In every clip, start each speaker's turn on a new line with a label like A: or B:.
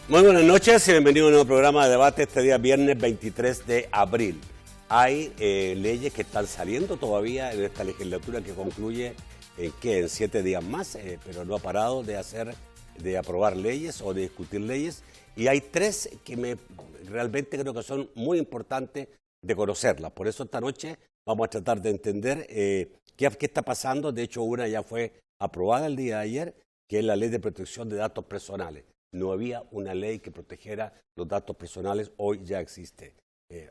A: Muy buenas noches y bienvenido a un nuevo programa de debate este día viernes 23 de abril. Hay leyes que están saliendo todavía en esta legislatura que concluye en 7 días más, pero no ha parado de aprobar leyes o de discutir leyes. Y hay 3 que realmente creo que son muy importantes de conocerlas. Por eso esta noche vamos a tratar de entender qué está pasando. De hecho, una ya fue aprobada el día de ayer, que es la Ley de Protección de Datos Personales. No había una ley que protegiera los datos personales, hoy ya existe.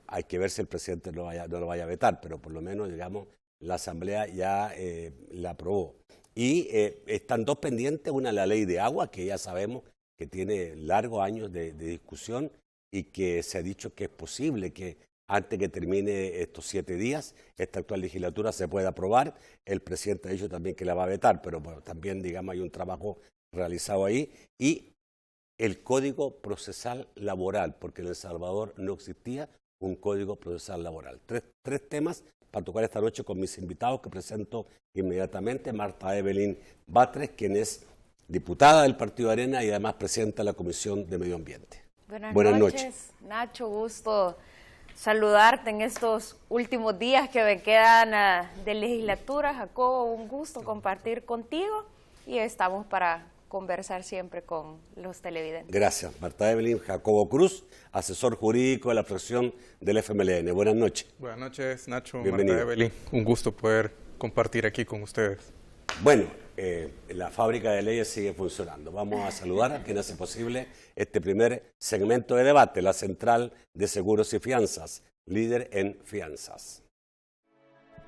A: Hay que ver si el presidente no lo vaya a vetar, pero por lo menos, digamos, la Asamblea ya la aprobó. Y están 2 pendientes, una la ley de agua, que ya sabemos que tiene largos años de discusión y que se ha dicho que es posible que antes que termine estos 7 días, esta actual legislatura se pueda aprobar. El presidente ha dicho también que la va a vetar, pero bueno, también, digamos, hay un trabajo realizado ahí. Y el Código Procesal Laboral, porque en El Salvador no existía un Código Procesal Laboral. Tres temas para tocar esta noche con mis invitados que presento inmediatamente. Marta Evelyn Batres, quien es diputada del Partido Arena y además presidenta de la Comisión de Medio Ambiente.
B: Buenas noches, Nacho, gusto saludarte en estos últimos días que me quedan de legislatura. Jacobo, un gusto compartir contigo y estamos para conversar siempre con los televidentes.
A: Gracias, Marta Evelyn. Jacobo Cruz, asesor jurídico de la fracción del FMLN. Buenas noches.
C: Buenas noches, Nacho.
A: Bienvenido.
C: Marta Evelyn. Un gusto poder compartir aquí con ustedes.
A: Bueno, la fábrica de leyes sigue funcionando. Vamos a saludar a quien hace posible este primer segmento de debate, la Central de Seguros y Fianzas, líder en fianzas.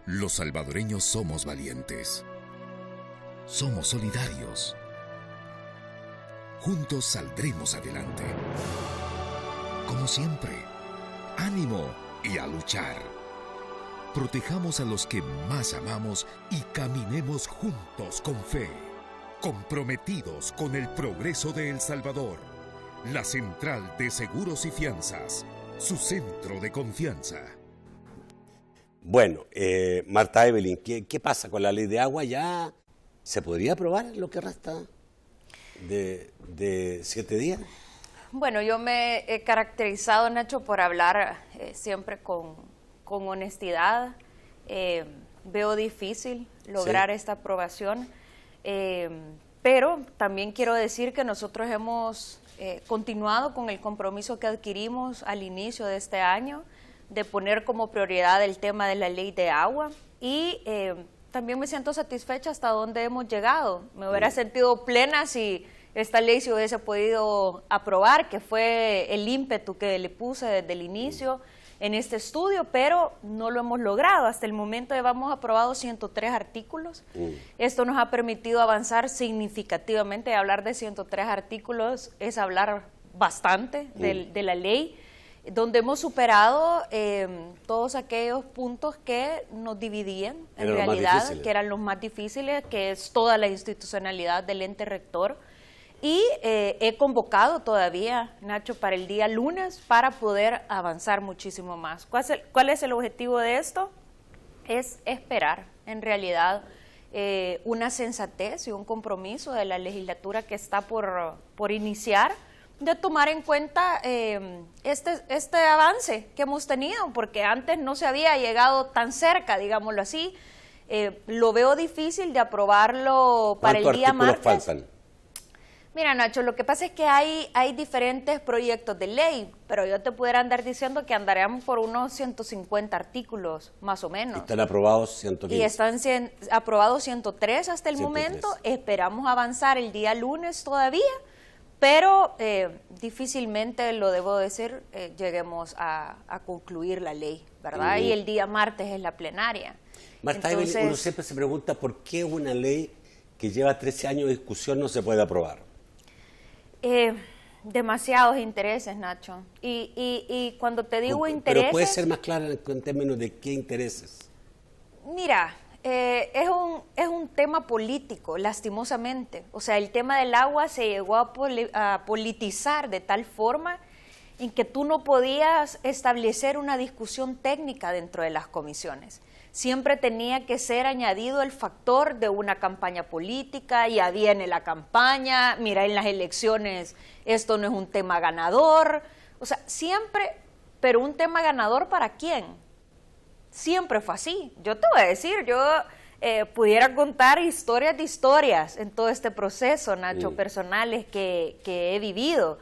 D: Los salvadoreños somos valientes. Somos solidarios. Juntos saldremos adelante. Como siempre, ánimo y a luchar. Protejamos a los que más amamos y caminemos juntos con fe. Comprometidos con el progreso de El Salvador. La Central de Seguros y Fianzas, su centro de confianza.
A: Bueno, Marta Evelyn, ¿qué pasa con la ley de agua? ¿Ya se podría aprobar lo que resta de 7 días?
B: Bueno, yo me he caracterizado, Nacho, por hablar siempre con honestidad. Veo difícil lograr esta aprobación, pero también quiero decir que nosotros hemos continuado con el compromiso que adquirimos al inicio de este año de poner como prioridad el tema de la ley de agua y también me siento satisfecha hasta donde hemos llegado. Me hubiera sentido plena si esta ley se hubiese podido aprobar, que fue el ímpetu que le puse desde el inicio en este estudio, pero no lo hemos logrado. Hasta el momento llevamos aprobados 103 artículos. Esto nos ha permitido avanzar significativamente. Hablar de 103 artículos es hablar bastante de la ley, donde hemos superado todos aquellos puntos que nos dividían en realidad, que eran los más difíciles, que es toda la institucionalidad del ente rector. Y he convocado todavía, Nacho, para el día lunes para poder avanzar muchísimo más. ¿Cuál es el objetivo de esto? Es esperar, en realidad, una sensatez y un compromiso de la legislatura que está por iniciar, de tomar en cuenta este avance que hemos tenido, porque antes no se había llegado tan cerca, digámoslo así. Lo veo difícil de aprobarlo para el día martes.
A: ¿Cuántos artículos faltan?
B: Mira, Nacho, lo que pasa es que hay diferentes proyectos de ley, pero yo te pudiera andar diciendo que andaremos por unos 150 artículos, más o menos.
A: ¿Están aprobados 115?
B: Y están aprobados 103 hasta el
A: 103.
B: momento. Esperamos avanzar el día lunes todavía, pero difícilmente, lo debo decir, lleguemos a concluir la ley, ¿verdad? Y el día martes es la plenaria.
A: Marta, uno siempre se pregunta por qué una ley que lleva 13 años de discusión no se puede aprobar.
B: Demasiados intereses, Nacho. Y cuando te digo intereses...
A: Pero puede ser más clara en términos de qué intereses.
B: Mira, es un tema político, lastimosamente. O sea, el tema del agua se llegó a politizar de tal forma en que tú no podías establecer una discusión técnica dentro de las comisiones. siempre tenía que ser añadido el factor de una campaña política, ya viene la campaña, mira, en las elecciones esto no es un tema ganador, o sea, siempre, pero un tema ganador ¿para quién? Siempre fue así. Yo te voy a decir, yo pudiera contar historias de historias en todo este proceso, Nacho, personales que he vivido,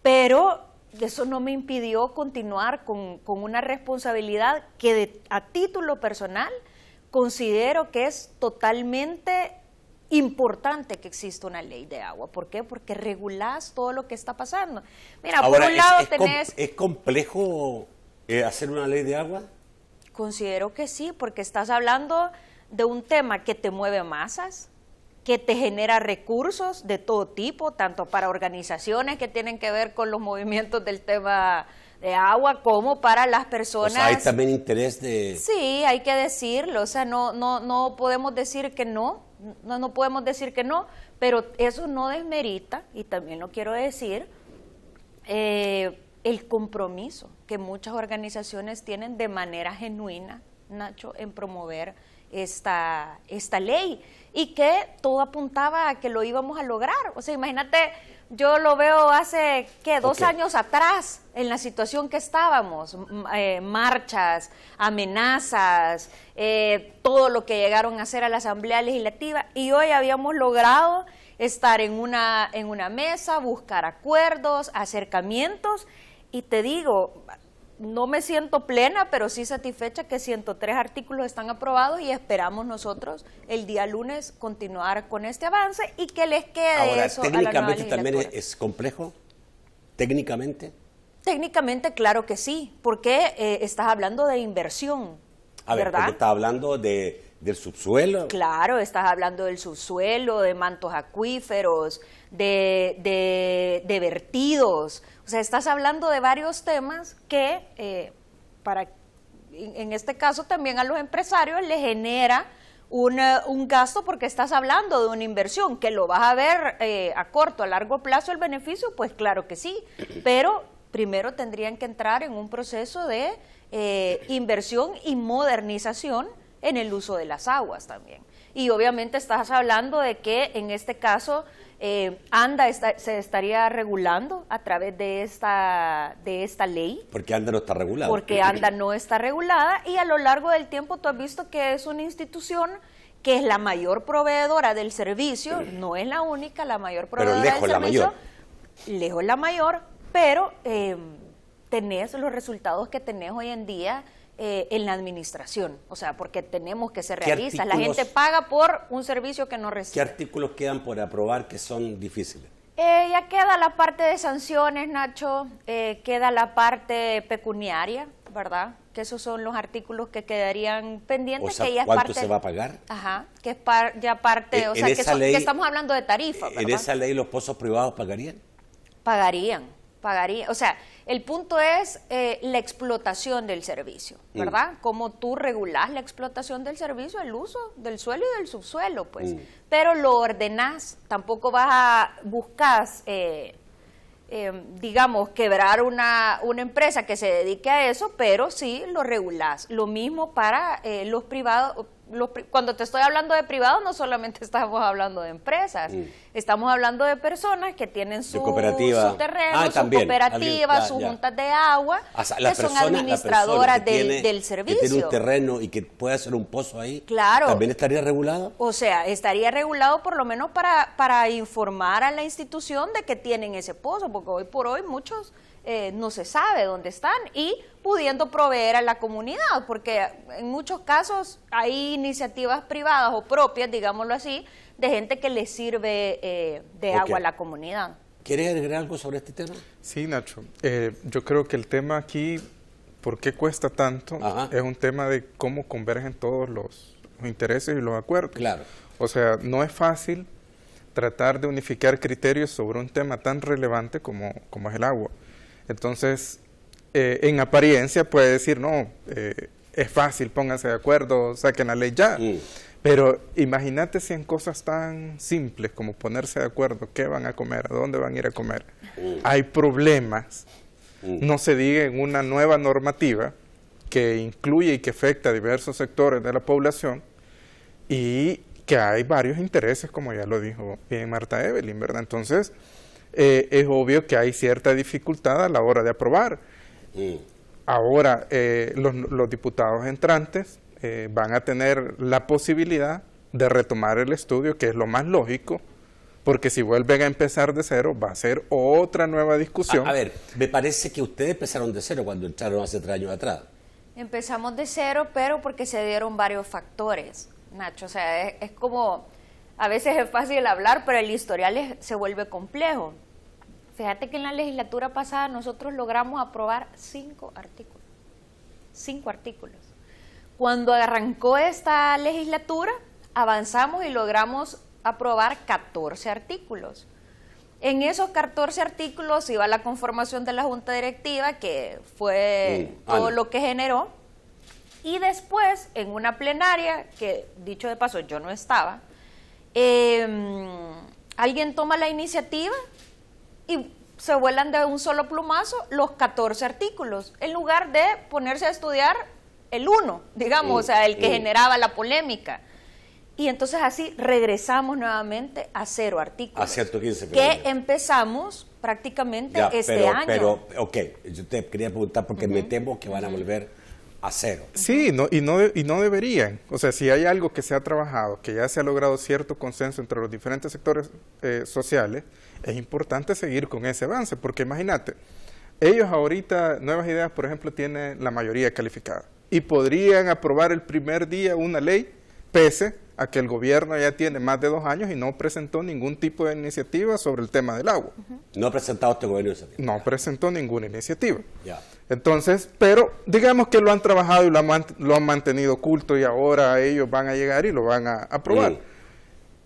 B: pero eso no me impidió continuar con una responsabilidad que a título personal considero que es totalmente importante que exista una ley de agua. ¿Por qué? Porque regulás todo lo que está pasando. Mira,
A: ahora,
B: por un lado tenés...
A: ¿Es complejo hacer una ley de agua?
B: Considero que sí, porque estás hablando de un tema que te mueve masas, que te genera recursos de todo tipo, tanto para organizaciones que tienen que ver con los movimientos del tema de agua, como para las personas. O sea,
A: hay también interés de...
B: Sí, hay que decirlo, o sea, no podemos decir que no podemos decir que no, pero eso no desmerita, y también lo quiero decir, el compromiso que muchas organizaciones tienen de manera genuina, Nacho, en promover esta ley, y que todo apuntaba a que lo íbamos a lograr. O sea, imagínate, yo lo veo hace, ¿qué? 2 años atrás, en la situación que estábamos, marchas, amenazas, todo lo que llegaron a hacer a la Asamblea Legislativa, y hoy habíamos logrado estar en una mesa, buscar acuerdos, acercamientos, y te digo, no me siento plena, pero sí satisfecha que 103 artículos están aprobados y esperamos nosotros el día lunes continuar con este avance y que les quede
A: ahora,
B: eso a la nueva legislatura.
A: ¿Técnicamente también es complejo? ¿Técnicamente?
B: Técnicamente, claro que sí, porque estás hablando de inversión,
A: a ver,
B: ¿verdad?
A: Porque estás hablando del subsuelo.
B: Claro, estás hablando del subsuelo, de mantos acuíferos, de vertidos. O sea, estás hablando de varios temas que, en este caso también a los empresarios les genera un gasto, porque estás hablando de una inversión que lo vas a ver a corto, a largo plazo el beneficio, pues claro que sí, pero primero tendrían que entrar en un proceso de inversión y modernización en el uso de las aguas también. Y obviamente estás hablando de que en este caso ANDA se estaría regulando a través de esta ley.
A: Porque ANDA no está regulada.
B: Porque ANDA no está regulada, y a lo largo del tiempo tú has visto que es una institución que es la mayor proveedora del servicio, no es la única, la mayor proveedora del servicio. Lejos la mayor, pero tenés los resultados que tenés hoy en día en la administración, o sea, porque tenemos que ser realistas. La gente paga por un servicio que no recibe.
A: ¿Qué artículos quedan por aprobar que son difíciles?
B: Ya queda la parte de sanciones, Nacho, queda la parte pecuniaria, ¿verdad? Que esos son los artículos que quedarían pendientes.
A: O sea,
B: que ya
A: ¿cuánto
B: es parte,
A: se va a pagar?
B: Ajá, que es ya parte, o sea, que estamos hablando de tarifa, ¿verdad?
A: ¿En esa ley los pozos privados pagarían?
B: Pagarían, o sea, el punto es la explotación del servicio, ¿verdad? Cómo tú regulás la explotación del servicio, el uso del suelo y del subsuelo, pues. Pero lo ordenás, tampoco buscas, digamos, quebrar una empresa que se dedique a eso, pero sí lo regulás. Lo mismo para los privados. Cuando te estoy hablando de privados, no solamente estamos hablando de empresas, estamos hablando de personas que tienen su terreno, su cooperativa, sus juntas de agua, que son administradoras del servicio.
A: Que tiene un terreno y que puede hacer un pozo ahí,
B: claro,
A: ¿también estaría regulado?
B: O sea, estaría regulado por lo menos para informar a la institución de que tienen ese pozo, porque hoy por hoy muchos no se sabe dónde están, y pudiendo proveer a la comunidad, porque en muchos casos hay iniciativas privadas o propias, digámoslo así, de gente que le sirve de agua a la comunidad.
A: ¿Quieres agregar algo sobre este tema?
C: Sí, Nacho. Yo creo que el tema aquí, ¿por qué cuesta tanto? Es un tema de cómo convergen todos los intereses y los acuerdos.
A: Claro.
C: O sea, no es fácil tratar de unificar criterios sobre un tema tan relevante como es el agua. Entonces, en apariencia puede decir, no, es fácil, pónganse de acuerdo, saquen la ley ya. Pero imagínate si en cosas tan simples como ponerse de acuerdo, qué van a comer, a dónde van a ir a comer, hay problemas, no se diga en una nueva normativa que incluye y que afecta a diversos sectores de la población y que hay varios intereses, como ya lo dijo bien Marta Evelyn, ¿verdad? Entonces, es obvio que hay cierta dificultad a la hora de aprobar. Ahora, los diputados entrantes van a tener la posibilidad de retomar el estudio, que es lo más lógico, porque si vuelven a empezar de cero, va a ser otra nueva discusión.
A: A ver, me parece que ustedes empezaron de cero cuando entraron hace 3 años atrás.
B: Empezamos de cero, pero porque se dieron varios factores, Nacho. O sea, es como, a veces es fácil hablar, pero el historial se vuelve complejo. Fíjate que en la legislatura pasada nosotros logramos aprobar 5 artículos. 5 artículos. Cuando arrancó esta legislatura, avanzamos y logramos aprobar 14 artículos. En esos 14 artículos iba la conformación de la Junta Directiva, que fue todo lo que generó, y después, en una plenaria, que dicho de paso yo no estaba, alguien toma la iniciativa y se vuelan de un solo plumazo los 14 artículos, en lugar de ponerse a estudiar el 1, digamos, o sea, el que generaba la polémica. Y entonces así regresamos nuevamente a 0 artículos.
A: A 115.
B: Que empezamos prácticamente este año.
A: Pero, ok, yo te quería preguntar porque me temo que van a volver a 0.
C: Sí, y no deberían. O sea, si hay algo que se ha trabajado, que ya se ha logrado cierto consenso entre los diferentes sectores sociales, es importante seguir con ese avance, porque imagínate, ellos ahorita, Nuevas Ideas, por ejemplo, tienen la mayoría calificada y podrían aprobar el primer día una ley, pese a que el gobierno ya tiene más de 2 años y no presentó ningún tipo de iniciativa sobre el tema del agua.
A: No ha presentado este gobierno iniciativa.
C: No presentó ninguna iniciativa.
A: Ya.
C: Entonces, pero digamos que lo han trabajado y lo han mantenido oculto y ahora ellos van a llegar y lo van a aprobar.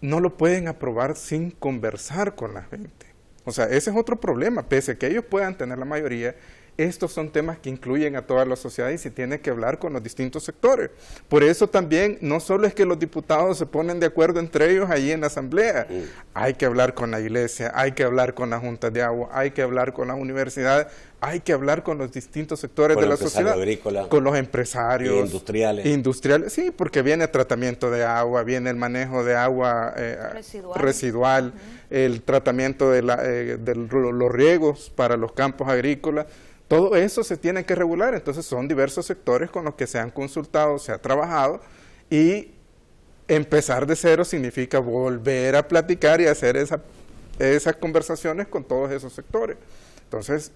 C: No lo pueden aprobar sin conversar con la gente. O sea, ese es otro problema. Pese a que ellos puedan tener la mayoría, estos son temas que incluyen a toda la sociedad y se tiene que hablar con los distintos sectores. Por eso también, no solo es que los diputados se ponen de acuerdo entre ellos allí en la asamblea, hay que hablar con la iglesia, hay que hablar con las juntas de agua, hay que hablar con las universidades, hay que hablar con los distintos sectores de la sociedad,
A: agrícola,
C: con los empresarios,
A: industriales,
C: sí, porque viene tratamiento de agua, viene el manejo de agua residual, el tratamiento de los riegos para los campos agrícolas. Todo eso se tiene que regular, entonces son diversos sectores con los que se han consultado, se ha trabajado, y empezar de cero significa volver a platicar y hacer esas conversaciones con todos esos sectores. Entonces,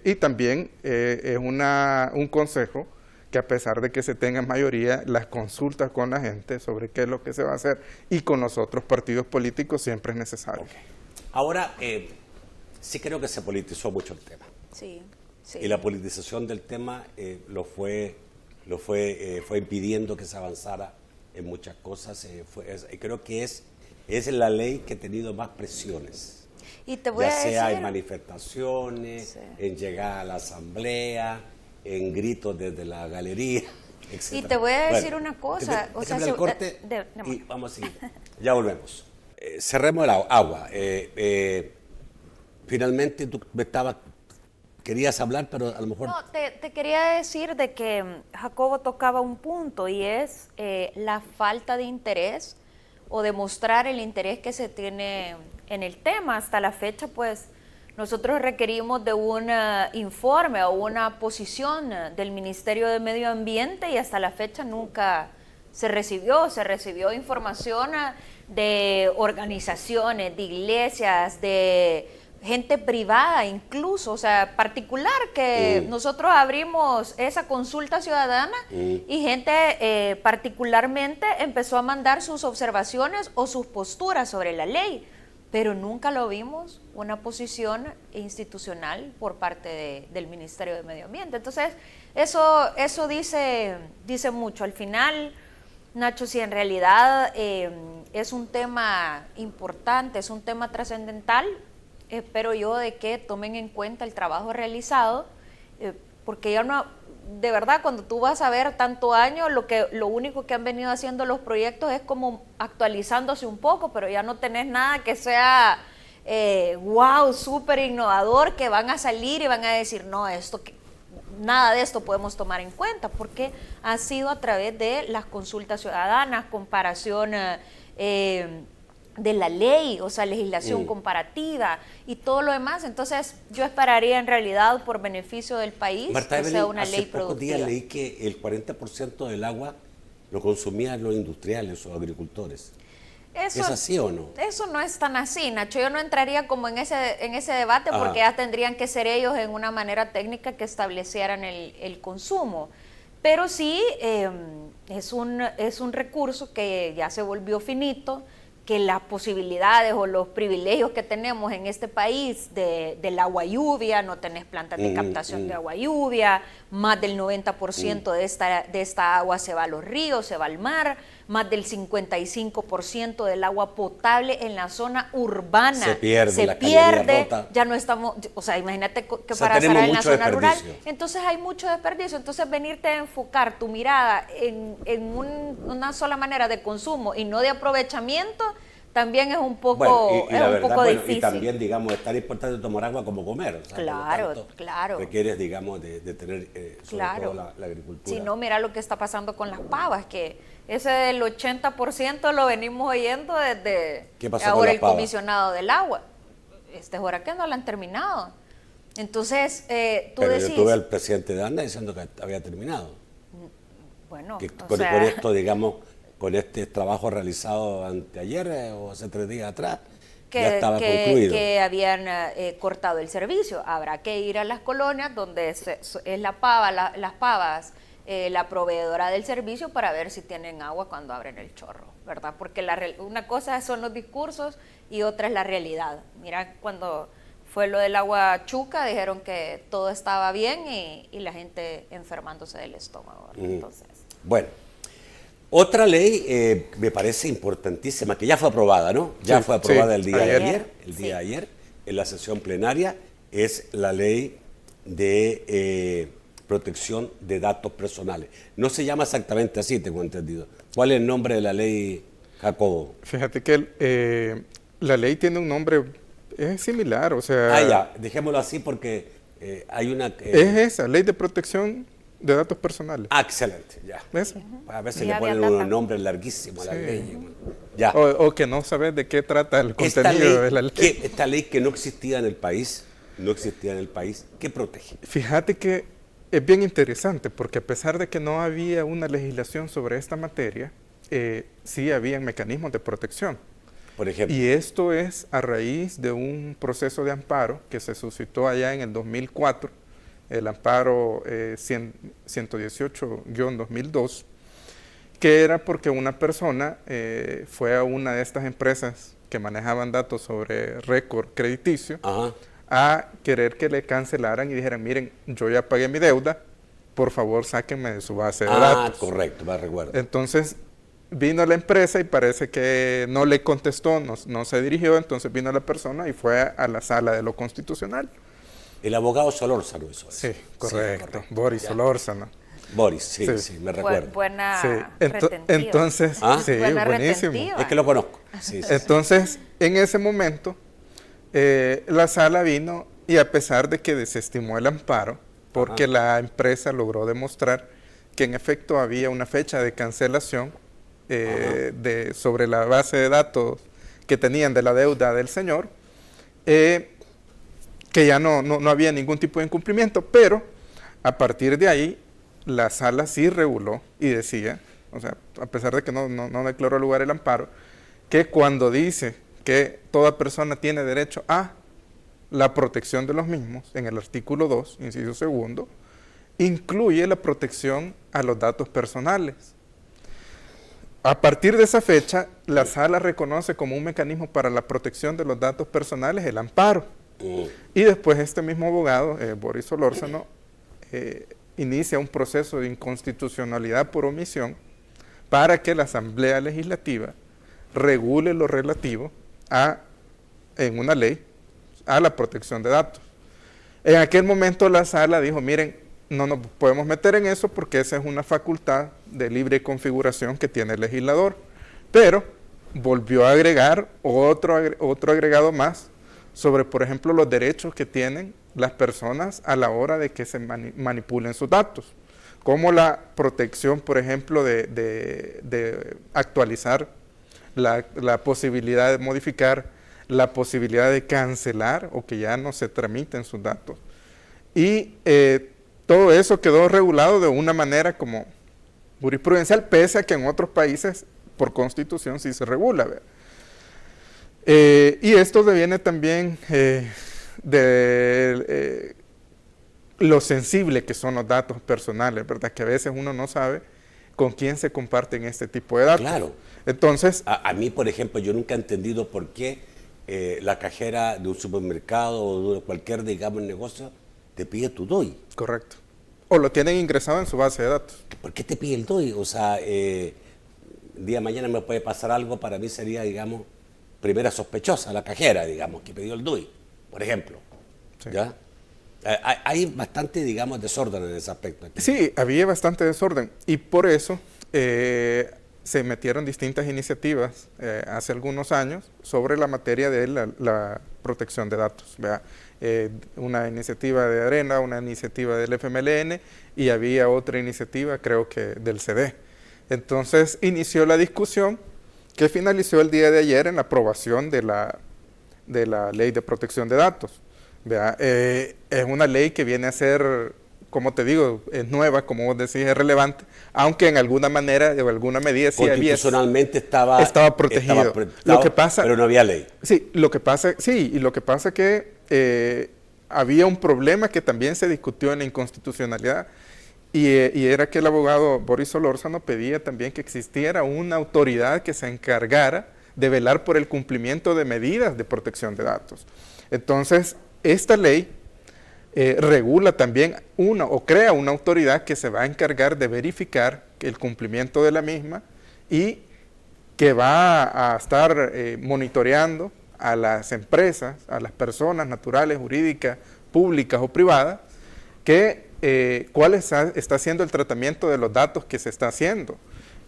C: y también es un consejo que a pesar de que se tenga mayoría, las consultas con la gente sobre qué es lo que se va a hacer y con los otros partidos políticos siempre es necesario.
A: Okay. Ahora, sí creo que se politizó mucho el tema.
B: Sí. Sí.
A: Y la politización del tema fue impidiendo que se avanzara en muchas cosas. Creo que es la ley que ha tenido más presiones.
B: Y te voy
A: ya
B: a
A: sea
B: decir,
A: en manifestaciones, en llegar a la asamblea, en gritos desde la galería, etc.
B: Y te voy a decir una cosa.
A: El corte y vamos a seguir. Ya volvemos. Cerremos el agua. Finalmente tú querías hablar, pero a lo mejor...
B: No, te quería decir de que Jacobo tocaba un punto y es la falta de interés o demostrar el interés que se tiene en el tema. Hasta la fecha, pues, nosotros requerimos de un informe o una posición del Ministerio de Medio Ambiente y hasta la fecha nunca se recibió información de organizaciones, de iglesias, de gente privada incluso, o sea, particular, que nosotros abrimos esa consulta ciudadana y gente particularmente empezó a mandar sus observaciones o sus posturas sobre la ley, pero nunca lo vimos una posición institucional por parte del Ministerio de Medio Ambiente. Entonces, eso dice mucho. Al final, Nacho, si en realidad es un tema importante, es un tema trascendental, espero yo de que tomen en cuenta el trabajo realizado, porque ya no, de verdad, cuando tú vas a ver tanto año, lo único que han venido haciendo los proyectos es como actualizándose un poco, pero ya no tenés nada que sea wow, súper innovador, que van a salir y van a decir, no, esto nada de esto podemos tomar en cuenta, porque ha sido a través de las consultas ciudadanas, comparación de la ley, o sea, legislación comparativa y todo lo demás. Entonces, yo esperaría en realidad, por beneficio del país,
A: Marta,
B: que sea una ley
A: hace pocos días
B: productiva.
A: leí que el 40% del agua lo consumían los industriales o agricultores.
B: Eso,
A: ¿Es así o no?
B: Eso no es tan así, Nacho. Yo no entraría como en ese debate, porque ya tendrían que ser ellos en una manera técnica que establecieran el consumo. Pero sí, es un recurso que ya se volvió finito, que las posibilidades o los privilegios que tenemos en este país del agua lluvia, no tenés plantas de captación de agua lluvia, más del 90% de esta agua se va a los ríos, se va al mar, más del 55% del agua potable en la zona urbana
A: se pierde, la
B: pierde, ya no estamos, o sea, imagínate que para estar en la zona rural, entonces hay mucho desperdicio. Entonces venirte a enfocar tu mirada en una sola manera de consumo y no de aprovechamiento, también es un poco, difícil.
A: Y también, digamos, es tan importante tomar agua como comer. O sea,
B: claro, claro.
A: Requieres, digamos, de tener sobre todo la agricultura.
B: Si no, mira lo que está pasando con las pavas, que ese del 80% lo venimos oyendo desde ahora el comisionado del agua. Ahora que no lo han terminado. Entonces,
A: Pero decís... yo tuve al presidente de ANDA diciendo que había terminado.
B: Bueno,
A: que con esto, digamos, con este trabajo realizado anteayer o hace 3 días atrás, ya estaba concluido.
B: Que habían cortado el servicio. Habrá que ir a las colonias donde es la pava, las pavas, la proveedora del servicio, para ver si tienen agua cuando abren el chorro, ¿verdad? Porque una cosa son los discursos y otra es la realidad. Mira, cuando fue lo del agua chuca, dijeron que todo estaba bien y la gente enfermándose del estómago. Entonces,
A: bueno. Otra ley me parece importantísima, que ya fue aprobada, ¿no? Ya fue aprobada el día de ayer, en la sesión plenaria, es la ley de protección de datos personales. No se llama exactamente así, tengo entendido. ¿Cuál es el nombre de la ley, Jacobo?
C: Fíjate que la ley tiene un nombre similar, o sea...
A: ya, dejémoslo así porque hay una...
C: es esa, Ley de Protección de Datos Personales.
A: Excelente, ya.
C: ¿Ves?
A: A veces le ponen unos nombres larguísimos a la ley.
C: Ya. O que no sabes de qué trata el contenido de la ley.
A: Esta ley que no existía en el país, ¿qué protege?
C: Fíjate que es bien interesante, porque a pesar de que no había una legislación sobre esta materia, sí había mecanismos de protección.
A: Por ejemplo.
C: Y esto es a raíz de un proceso de amparo que se suscitó allá en el 2004, el amparo 118-2002, que era porque una persona fue a una de estas empresas que manejaban datos sobre récord crediticio a querer que le cancelaran y dijeran, miren, yo ya pagué mi deuda, por favor sáquenme de su base de datos.
A: Correcto, me recuerdo.
C: Entonces vino la empresa y parece que no le contestó, no se dirigió, entonces vino la persona y fue a la sala de lo constitucional.
A: El abogado Solórzano hizo eso.
C: Sí, correcto. Boris Solórzano.
A: Boris, sí, me recuerdo.
B: Buena retentiva.
C: Entonces,
B: buena
C: buenísimo.
B: retentiva.
A: Es que lo conozco.
C: Entonces, en ese momento, la sala vino y a pesar de que desestimó el amparo, porque la empresa logró demostrar que en efecto había una fecha de cancelación sobre la base de datos que tenían de la deuda del señor, que ya no había ningún tipo de incumplimiento, pero a partir de ahí la sala sí reguló y decía, o sea, a pesar de que no declaró lugar el amparo, que cuando dice que toda persona tiene derecho a la protección de los mismos, en el artículo 2, inciso segundo, incluye la protección a los datos personales. A partir de esa fecha, la sala reconoce como un mecanismo para la protección de los datos personales el amparo. Y después este mismo abogado, Boris Solórzano, inicia un proceso de inconstitucionalidad por omisión para que la Asamblea Legislativa regule lo relativo en una ley a la protección de datos. En aquel momento la sala dijo, miren, no nos podemos meter en eso porque esa es una facultad de libre configuración que tiene el legislador, pero volvió a agregar otro agregado más sobre, por ejemplo, los derechos que tienen las personas a la hora de que se manipulen sus datos, como la protección, por ejemplo, de actualizar, la posibilidad de modificar, la posibilidad de cancelar o que ya no se tramiten sus datos. Y todo eso quedó regulado de una manera como jurisprudencial, pese a que en otros países por constitución sí se regula, ¿verdad? Y esto deviene también de lo sensible que son los datos personales, ¿verdad? Que a veces uno no sabe con quién se comparten este tipo de datos.
A: Claro.
C: Entonces,
A: a mí, por ejemplo, yo nunca he entendido por qué la cajera de un supermercado o de cualquier, digamos, negocio te pide tu DOI.
C: correcto. O lo tienen ingresado en su base de datos.
A: ¿Por qué te pide el DOI? O sea, el día de mañana me puede pasar algo, para mí sería, digamos, primera sospechosa, la cajera, digamos, que pidió el DOI, por ejemplo.
C: Sí.
A: ¿Ya? Hay bastante, digamos, desorden en ese aspecto.
C: Sí, había bastante desorden y por eso se metieron distintas iniciativas hace algunos años sobre la materia de la protección de datos. ¿Verdad? Una iniciativa de ARENA, una iniciativa del FMLN y había otra iniciativa, creo que del CD. Entonces inició la discusión que finalizó el día de ayer en la aprobación de la Ley de Protección de Datos. ¿Verdad? Es una ley que viene a ser, como te digo, es nueva, como vos decís, es relevante, aunque en alguna manera, o alguna medida, sí había...
A: Constitucionalmente estaba
C: protegido. Lo que pasa,
A: pero no había ley.
C: Sí, lo que pasa que había un problema que también se discutió en la inconstitucionalidad, y era que el abogado Boris Solórzano pedía también que existiera una autoridad que se encargara de velar por el cumplimiento de medidas de protección de datos. Entonces, esta ley regula también crea una autoridad que se va a encargar de verificar el cumplimiento de la misma y que va a estar monitoreando a las empresas, a las personas naturales, jurídicas, públicas o privadas, cuál está haciendo el tratamiento de los datos que se está haciendo.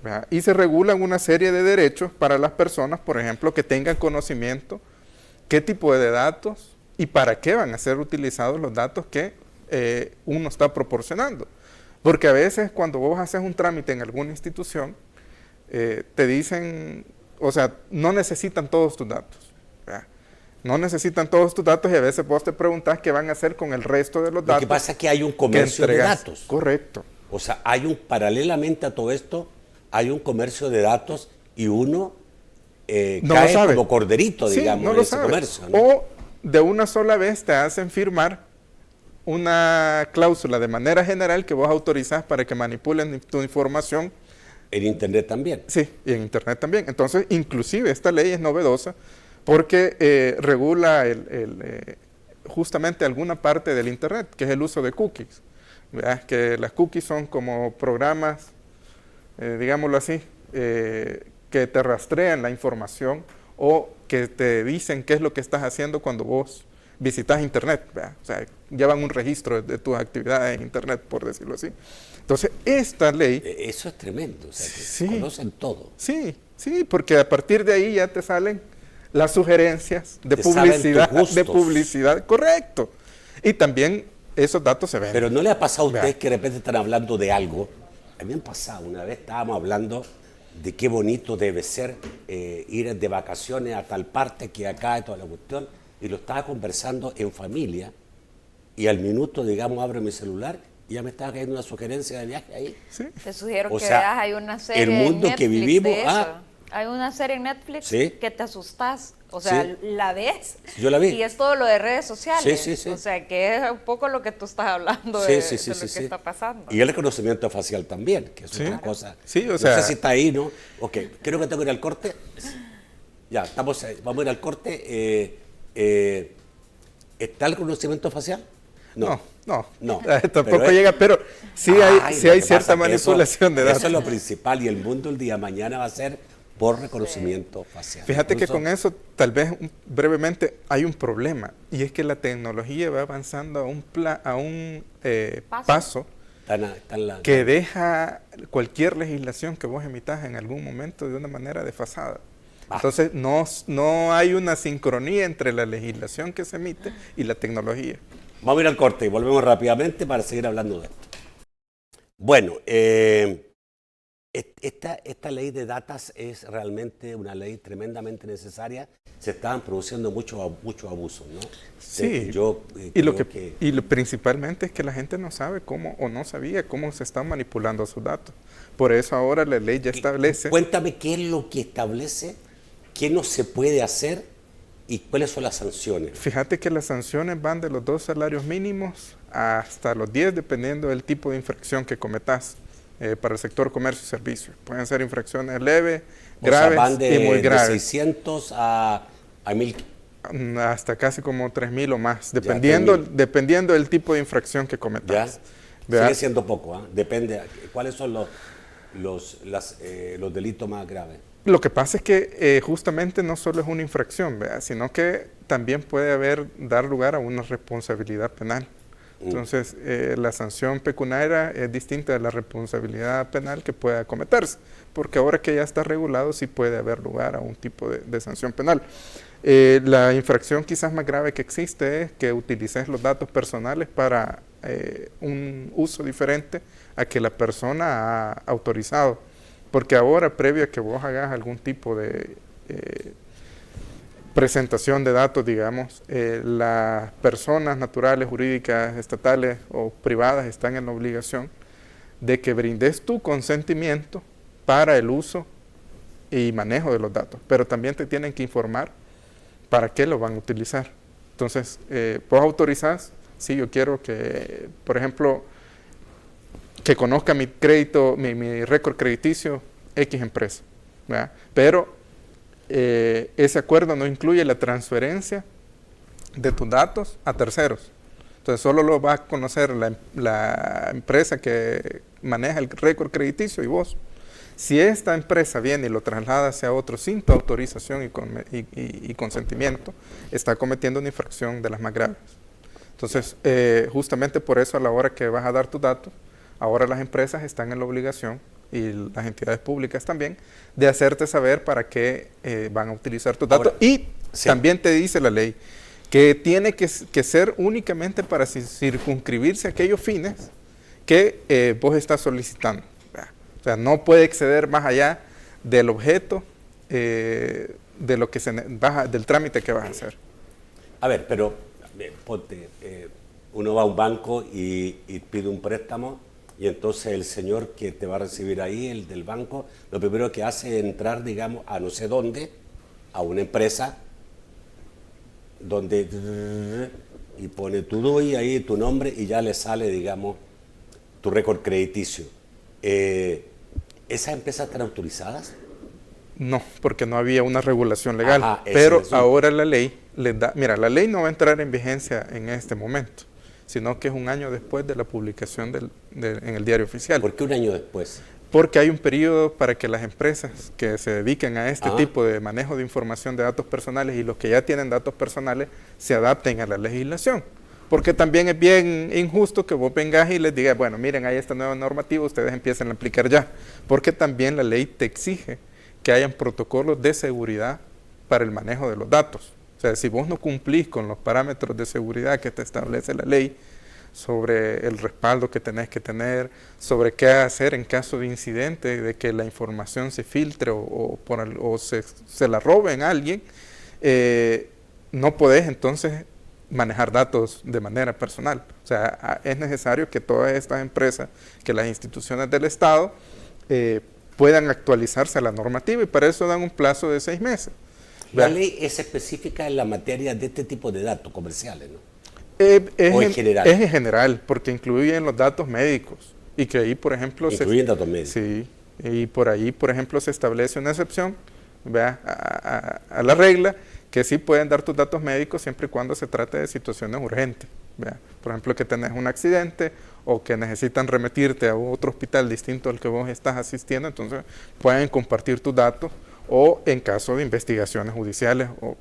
C: ¿Verdad? Y se regulan una serie de derechos para las personas, por ejemplo, que tengan conocimiento qué tipo de datos y para qué van a ser utilizados los datos que uno está proporcionando. Porque a veces cuando vos haces un trámite en alguna institución, te dicen, o sea, no necesitan todos tus datos. ¿Verdad? No necesitan todos tus datos y a veces vos te preguntás qué van a hacer con el resto de los datos.
A: Lo que pasa es que hay un comercio de datos.
C: Correcto.
A: O sea, paralelamente a todo esto, hay un comercio de datos y uno
C: no
A: cae
C: lo sabe.
A: como corderito,
C: Sí,
A: digamos,
C: no
A: en
C: lo
A: ese
C: sabe.
A: comercio, ¿no?
C: O de una sola vez te hacen firmar una cláusula de manera general que vos autorizás para que manipulen tu información.
A: En Internet también.
C: Sí, y en Internet también. Entonces, inclusive esta ley es novedosa porque regula justamente alguna parte del Internet, que es el uso de cookies. ¿Verdad? Que las cookies son como programas, digámoslo así, que te rastrean la información o que te dicen qué es lo que estás haciendo cuando vos visitas Internet. ¿Verdad? O sea, llevan un registro de tus actividades en Internet, por decirlo así. Entonces, esta ley...
A: Eso es tremendo, o sea, que
C: Sí.
A: conocen todo.
C: Sí, sí, porque a partir de ahí ya te salen las sugerencias de
A: Te saben tus gustos.
C: publicidad, correcto. Y también esos datos se venden.
A: Pero ¿no le ha pasado a ustedes
C: Vea.
A: que de repente están hablando de algo? A mí me ha pasado, una vez estábamos hablando de qué bonito debe ser ir de vacaciones a tal parte que acá y toda la cuestión, y lo estaba conversando en familia, y al minuto, digamos, abro mi celular y ya me estaba cayendo una sugerencia de viaje ahí.
C: Sí.
B: Te sugiero
A: O
B: que
A: sea,
B: veas, hay una serie
A: el mundo
B: en
A: que
B: Netflix
A: vivimos,
B: de eso. Hay una serie en Netflix
A: Sí.
B: que te asustas, o sea,
A: Sí.
B: la ves.
A: Yo la vi.
B: Y es todo lo de redes sociales.
A: Sí, sí, sí.
B: O sea, que es un poco lo que tú estás hablando
A: Sí,
B: de,
A: sí, sí,
B: de lo
A: sí,
B: que
A: sí.
B: está pasando.
A: Y el reconocimiento facial también, que es
C: Sí.
A: otra cosa.
C: Sí, o
A: no
C: sea-
A: sé si está ahí, ¿no? Ok, creo que tengo que ir al corte. Ya, vamos a ir al corte. ¿Está el reconocimiento facial?
C: No.
A: No.
C: Tampoco
A: Pero
C: llega, pero sí
A: Ay,
C: hay
A: lo que
C: cierta
A: pasa que
C: manipulación de datos.
A: Eso es lo principal y el mundo el día de mañana va a ser por reconocimiento facial.
C: Fíjate que
A: Incluso-
C: con eso, tal vez brevemente, hay un problema, y es que la tecnología va avanzando a un paso
A: Están
C: que deja cualquier legislación que vos emitas en algún momento de una manera desfasada.
A: Ah.
C: Entonces, no hay una sincronía entre la legislación que se emite y la tecnología.
A: Vamos a ir al corte y volvemos rápidamente para seguir hablando de esto. Bueno, esta ley de datas es realmente una ley tremendamente necesaria. Se estaban produciendo muchos abusos, ¿no?
C: Sí,
A: Yo
C: y lo principalmente es que la gente no sabe cómo, o no sabía cómo se están manipulando sus datos. Por eso ahora la ley ya establece...
A: Cuéntame qué es lo que establece, qué no se puede hacer y cuáles son las sanciones.
C: Fíjate que las sanciones van de los 2 salarios mínimos hasta los 10, dependiendo del tipo de infracción que cometas. Para el sector comercio y servicio. Pueden ser infracciones leves, graves
A: van
C: y muy graves.
A: De 600 a 1000.
C: Hasta casi como 3000 o más, dependiendo del tipo de infracción que cometas.
A: Sigue siendo poco, ¿eh? Depende. ¿Cuáles son los delitos más graves?
C: Lo que pasa es que justamente no solo es una infracción, ¿verdad? Sino que también puede dar lugar a una responsabilidad penal. Entonces, la sanción pecuniaria es distinta de la responsabilidad penal que pueda cometerse, porque ahora que ya está regulado sí puede haber lugar a un tipo de sanción penal. La infracción quizás más grave que existe es que utilices los datos personales para un uso diferente a que la persona ha autorizado, porque ahora, previo a que vos hagas algún tipo de presentación de datos, digamos, las personas naturales, jurídicas, estatales o privadas están en la obligación de que brindes tu consentimiento para el uso y manejo de los datos, pero también te tienen que informar para qué lo van a utilizar. Entonces, vos autorizás, sí, yo quiero que, por ejemplo, que conozca mi crédito, mi récord crediticio X empresa, ¿verdad? Pero ese acuerdo no incluye la transferencia de tus datos a terceros. Entonces solo lo va a conocer la empresa que maneja el récord crediticio y vos. Si esta empresa viene y lo traslada hacia otro sin tu autorización y consentimiento, está cometiendo una infracción de las más graves. Entonces, justamente por eso a la hora que vas a dar tus datos, ahora las empresas están en la obligación y las entidades públicas también, de hacerte saber para qué van a utilizar tus datos. Ahora, y también te dice la ley que tiene que ser únicamente para circunscribirse a aquellos fines que vos estás solicitando. O sea, no puede exceder más allá del objeto de lo que del trámite que vas a hacer.
A: A ver, pero ponte, uno va a un banco y pide un préstamo. Y entonces el señor que te va a recibir ahí, el del banco, lo primero que hace es entrar, digamos, a no sé dónde, a una empresa, donde y pone tu DUI ahí, tu nombre, y ya le sale, digamos, tu récord crediticio. ¿Esas empresas están autorizadas?
C: No, porque no había una regulación legal. Ajá, pero ahora la ley les da... Mira, la ley no va a entrar en vigencia en este momento, sino que es un año después de la publicación en el diario oficial.
A: ¿Por qué un año después?
C: Porque hay un periodo para que las empresas que se dediquen a este tipo de manejo de información de datos personales y los que ya tienen datos personales se adapten a la legislación. Porque también es bien injusto que vos vengas y les digas, bueno, miren, hay esta nueva normativa, ustedes empiecen a aplicar ya. Porque también la ley te exige que hayan protocolos de seguridad para el manejo de los datos. O sea, si vos no cumplís con los parámetros de seguridad que te establece la ley sobre el respaldo que tenés que tener, sobre qué hacer en caso de incidente, de que la información se filtre o se la roben a alguien, no podés entonces manejar datos de manera personal. O sea, es necesario que todas estas empresas, que las instituciones del Estado puedan actualizarse a la normativa y para eso dan un plazo de 6 meses.
A: La ley es específica en la materia de este tipo de datos comerciales, ¿no?
C: ¿O en general? Es en general, porque incluyen los datos médicos. Y que ahí, por ejemplo...
A: Incluyen datos médicos.
C: Sí, y por ahí, por ejemplo, se establece una excepción, ¿vea? A la regla, que sí pueden dar tus datos médicos siempre y cuando se trate de situaciones urgentes, ¿vea? Por ejemplo, que tenés un accidente o que necesitan remitirte a otro hospital distinto al que vos estás asistiendo, entonces pueden compartir tus datos, o en caso de investigaciones judiciales o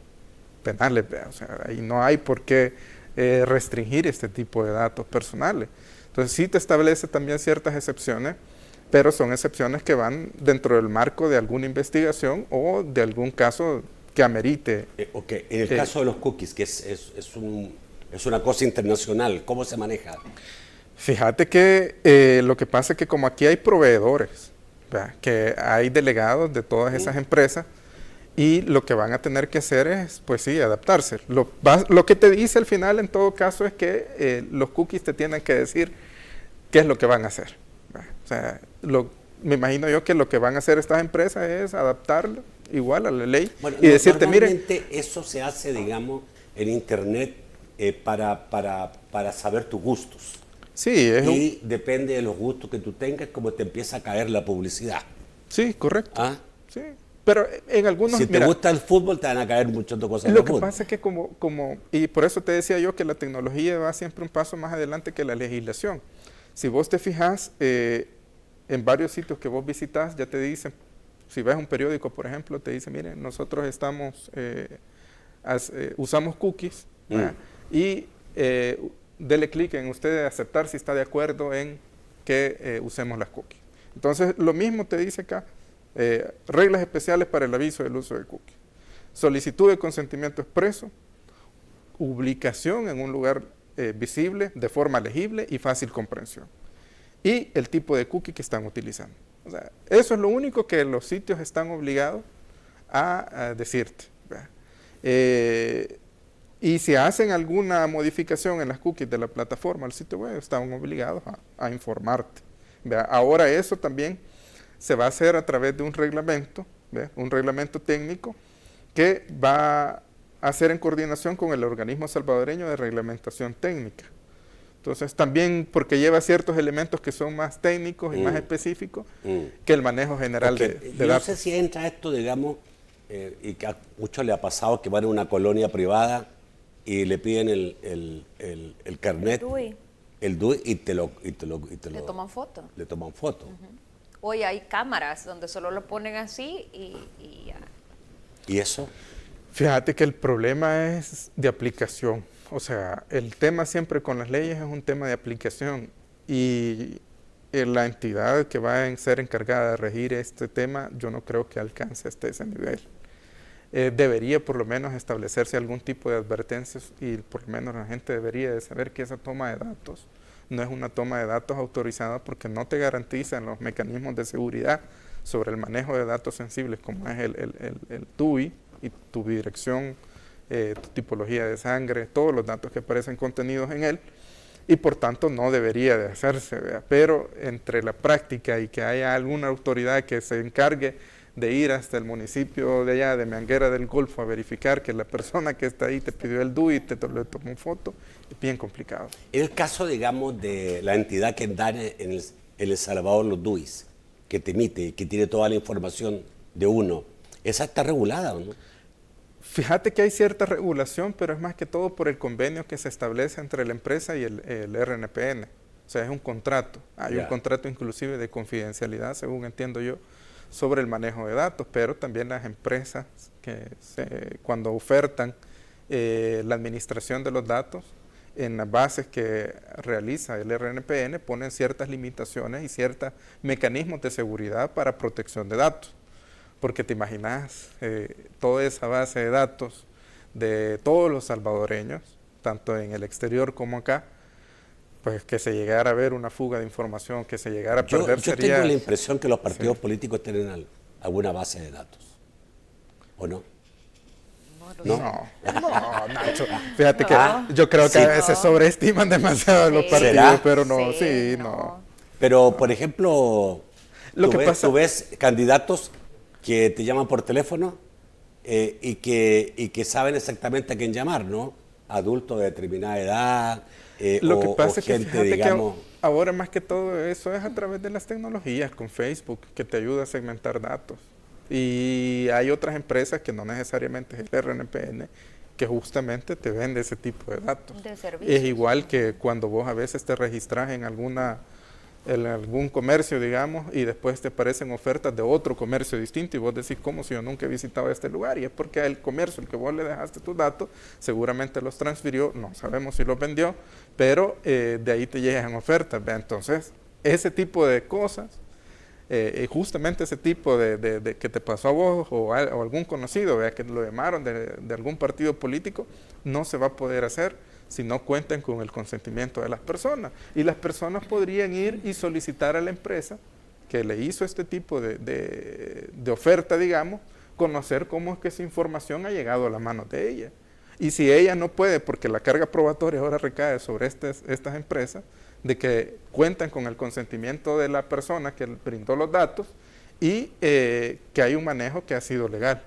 C: penales, ¿vea? O sea, ahí no hay por qué restringir este tipo de datos personales. Entonces sí te establece también ciertas excepciones, pero son excepciones que van dentro del marco de alguna investigación o de algún caso que amerite.
A: En el caso de los cookies, que es Es una cosa internacional. ¿Cómo se maneja?
C: Fíjate que lo que pasa es que como aquí hay proveedores, ¿verdad? Que hay delegados de todas esas empresas, y lo que van a tener que hacer es, pues sí, adaptarse. Lo que te dice al final, en todo caso, es que los cookies te tienen que decir qué es lo que van a hacer, ¿verdad? O sea, me imagino yo que lo que van a hacer estas empresas es adaptarlo igual a la ley,
A: bueno,
C: y decirte, mire...
A: Normalmente eso se hace, digamos, en Internet para saber tus gustos.
C: Sí,
A: y depende de los gustos que tú tengas, cómo te empieza a caer la publicidad.
C: Sí, correcto.
A: ¿Ah?
C: Sí. Pero en algunos...
A: Si te gusta el fútbol, te van a caer muchas cosas.
C: Lo que pasa es que y por eso te decía yo que la tecnología va siempre un paso más adelante que la legislación. Si vos te fijas, en varios sitios que vos visitas, ya te dicen, si ves un periódico, por ejemplo, te dicen, miren, nosotros usamos cookies, y dele clic en usted aceptar si está de acuerdo en que usemos las cookies. Entonces, lo mismo te dice acá. Reglas especiales para el aviso del uso de cookies. Solicitud de consentimiento expreso, ubicación en un lugar visible, de forma legible y fácil comprensión. Y el tipo de cookie que están utilizando. O sea, eso es lo único que los sitios están obligados a decirte. Y si hacen alguna modificación en las cookies de la plataforma, el sitio web, están obligados a informarte. Ahora eso también se va a hacer a través de un reglamento técnico que va a hacer en coordinación con el organismo salvadoreño de reglamentación técnica. Entonces también porque lleva ciertos elementos que son más técnicos y más específicos que el manejo general de datos.
A: No sé si entra esto, digamos, y que a muchos le ha pasado que van a una colonia privada y le piden el carnet, el DUI, y le
B: toman foto.
A: Le toman foto.
B: Hoy hay cámaras donde solo lo ponen así y ya.
A: ¿Y eso?
C: Fíjate que el problema es de aplicación. O sea, el tema siempre con las leyes es un tema de aplicación, y la entidad que va a ser encargada de regir este tema, yo no creo que alcance hasta ese nivel. Debería por lo menos establecerse algún tipo de advertencias, y por lo menos la gente debería de saber que esa toma de datos no es una toma de datos autorizada, porque no te garantizan los mecanismos de seguridad sobre el manejo de datos sensibles, como es el TUI y tu dirección, tu tipología de sangre, todos los datos que aparecen contenidos en él, y por tanto no debería de hacerse, ¿verdad? Pero entre la práctica y que haya alguna autoridad que se encargue de ir hasta el municipio de allá, de Meanguera del Golfo, a verificar que la persona que está ahí te pidió el DUI y le tomó foto, es bien complicado.
A: En el caso, digamos, de la entidad que da en El Salvador los DUIs, que te emite, que tiene toda la información de uno, ¿esa está regulada o no?
C: Fíjate que hay cierta regulación, pero es más que todo por el convenio que se establece entre la empresa y el RNPN. O sea, es un contrato. Hay un contrato inclusive de confidencialidad, según entiendo yo, sobre el manejo de datos, pero también las empresas que cuando ofertan la administración de los datos, en las bases que realiza el RNPN ponen ciertas limitaciones y ciertos mecanismos de seguridad para protección de datos. Porque te imaginas toda esa base de datos de todos los salvadoreños, tanto en el exterior como acá, pues que se llegara a ver una fuga de información, que se llegara a perder.
A: Yo tengo la impresión que los partidos políticos tienen alguna base de datos, ¿o no?
C: No, Nacho. Fíjate que yo creo que a veces sobreestiman demasiado los partidos,
A: ¿será?
C: Pero no, no.
A: Pero, por ejemplo,
C: tú
A: ves candidatos que te llaman por teléfono y que saben exactamente a quién llamar, ¿no? Adultos de determinada edad,
C: lo que pasa es que
A: gente,
C: fíjate
A: digamos...
C: que ahora más que todo eso es a través de las tecnologías, con Facebook, que te ayuda a segmentar datos. Y hay otras empresas que no necesariamente es el RNPN, que justamente te vende ese tipo de datos.
B: De servicios.
C: Es igual que cuando vos a veces te registras en algún comercio, digamos, y después te aparecen ofertas de otro comercio distinto y vos decís, ¿cómo si yo nunca he visitado este lugar? Y es porque el comercio al que vos le dejaste tus datos seguramente los transfirió, no sabemos si los vendió, pero de ahí te llegan ofertas, ¿ve? Entonces, ese tipo de cosas, justamente ese tipo de que te pasó a vos o algún conocido, ¿ve? Que lo llamaron de algún partido político, no se va a poder hacer si no cuentan con el consentimiento de las personas. Y las personas podrían ir y solicitar a la empresa que le hizo este tipo de oferta, digamos, conocer cómo es que esa información ha llegado a las manos de ella. Y si ella no puede, porque la carga probatoria ahora recae sobre estas empresas, de que cuentan con el consentimiento de la persona que brindó los datos y que hay un manejo que ha sido legal.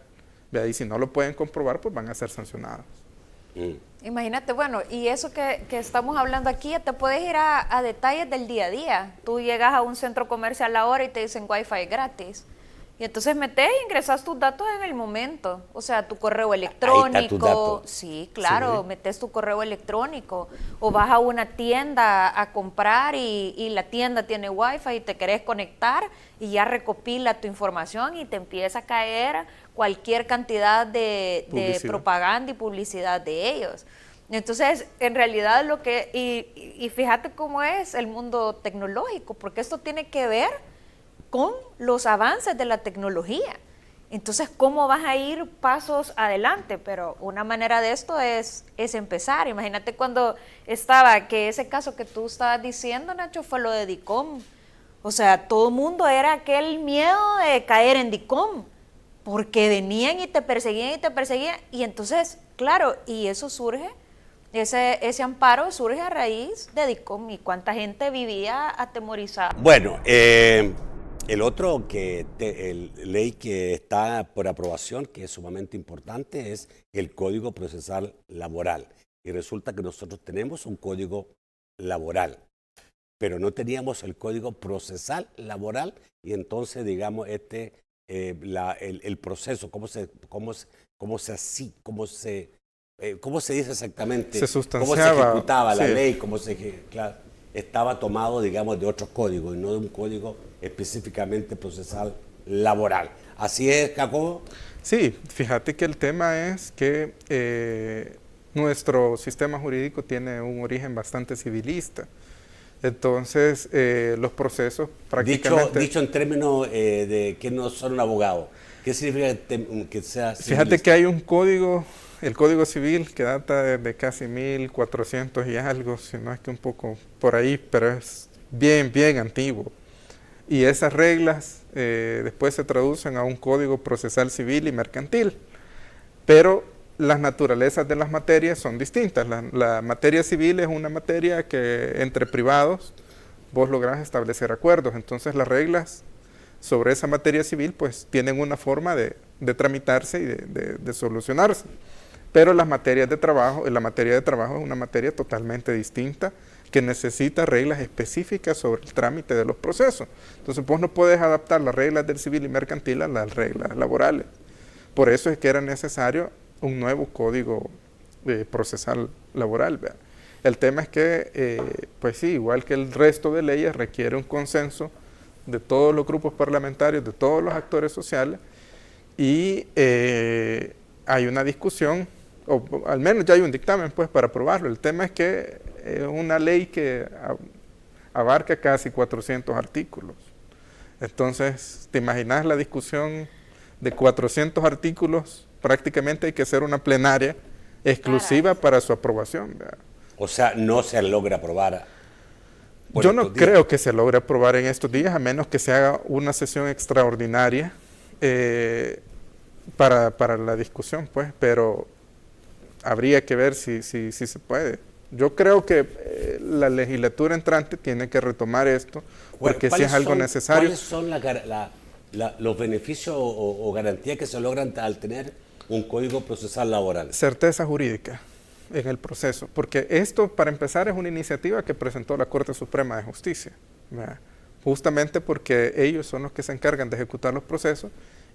C: Y si no lo pueden comprobar, pues van a ser sancionados.
B: Imagínate, bueno, y eso que estamos hablando aquí, te puedes ir a detalles del día a día. Tú llegas a un centro comercial ahora y te dicen Wi-Fi gratis. Y entonces metes e ingresas tus datos en el momento. O sea, tu correo electrónico. Sí, claro, sí. Metes tu correo electrónico. O vas a una tienda a comprar y la tienda tiene Wi-Fi y te querés conectar y ya recopila tu información y te empieza a caer cualquier cantidad de propaganda y publicidad de ellos. Entonces, en realidad y fíjate cómo es el mundo tecnológico, porque esto tiene que ver con los avances de la tecnología. Entonces, ¿cómo vas a ir pasos adelante? Pero una manera de esto es empezar. Imagínate cuando que ese caso que tú estabas diciendo, Nacho, fue lo de DICOM. O sea, todo el mundo era aquel miedo de caer en DICOM, porque venían y te perseguían, y entonces, claro, y eso surge, ese amparo surge a raíz de DICOM, y cuánta gente vivía atemorizada.
A: Bueno, el otro ley que está por aprobación, que es sumamente importante, es el Código Procesal Laboral. Y resulta que nosotros tenemos un Código Laboral, pero no teníamos el Código Procesal Laboral, y entonces, digamos, el proceso, ¿cómo se dice exactamente?
C: Se sustanciaba.
A: ¿Cómo se ejecutaba la ley? Estaba tomado, digamos, de otros códigos y no de un código específicamente procesal laboral. ¿Así es, Jacobo?
C: Sí, fíjate que el tema es que nuestro sistema jurídico tiene un origen bastante civilista. Entonces, los procesos prácticamente...
A: Dicho en términos de que no son un abogado, ¿qué significa que sea civilista?
C: Fíjate que hay un código, el Código Civil, que data de casi 1400 y algo, si no es que un poco por ahí, pero es bien, bien antiguo. Y esas reglas después se traducen a un Código Procesal Civil y Mercantil. Pero las naturalezas de las materias son distintas. La materia civil es una materia que entre privados vos lográs establecer acuerdos. Entonces las reglas sobre esa materia civil pues tienen una forma de tramitarse y de solucionarse. Pero la materia de trabajo es una materia totalmente distinta que necesita reglas específicas sobre el trámite de los procesos. Entonces vos no puedes adaptar las reglas del civil y mercantil a las reglas laborales. Por eso es que era necesario un nuevo código procesal laboral. ¿Verdad? El tema es que, pues sí, igual que el resto de leyes, requiere un consenso de todos los grupos parlamentarios, de todos los actores sociales, y hay una discusión, o al menos ya hay un dictamen pues para aprobarlo. El tema es que es una ley que abarca casi 400 artículos. Entonces, ¿te imaginas la discusión de 400 artículos? Prácticamente hay que hacer una plenaria exclusiva para su aprobación. ¿Verdad?
A: O sea, no se logra aprobar.
C: Yo no creo que se logre aprobar en estos días, a menos que se haga una sesión extraordinaria para la discusión, pues, pero habría que ver si se puede. Yo creo que la legislatura entrante tiene que retomar esto, porque si es algo necesario.
A: ¿Cuáles son los beneficios o garantías que se logran al tener un código procesal laboral?
C: Certeza jurídica en el proceso, porque esto, para empezar, es una iniciativa que presentó la Corte Suprema de Justicia, ¿verdad? Justamente porque ellos son los que se encargan de ejecutar los procesos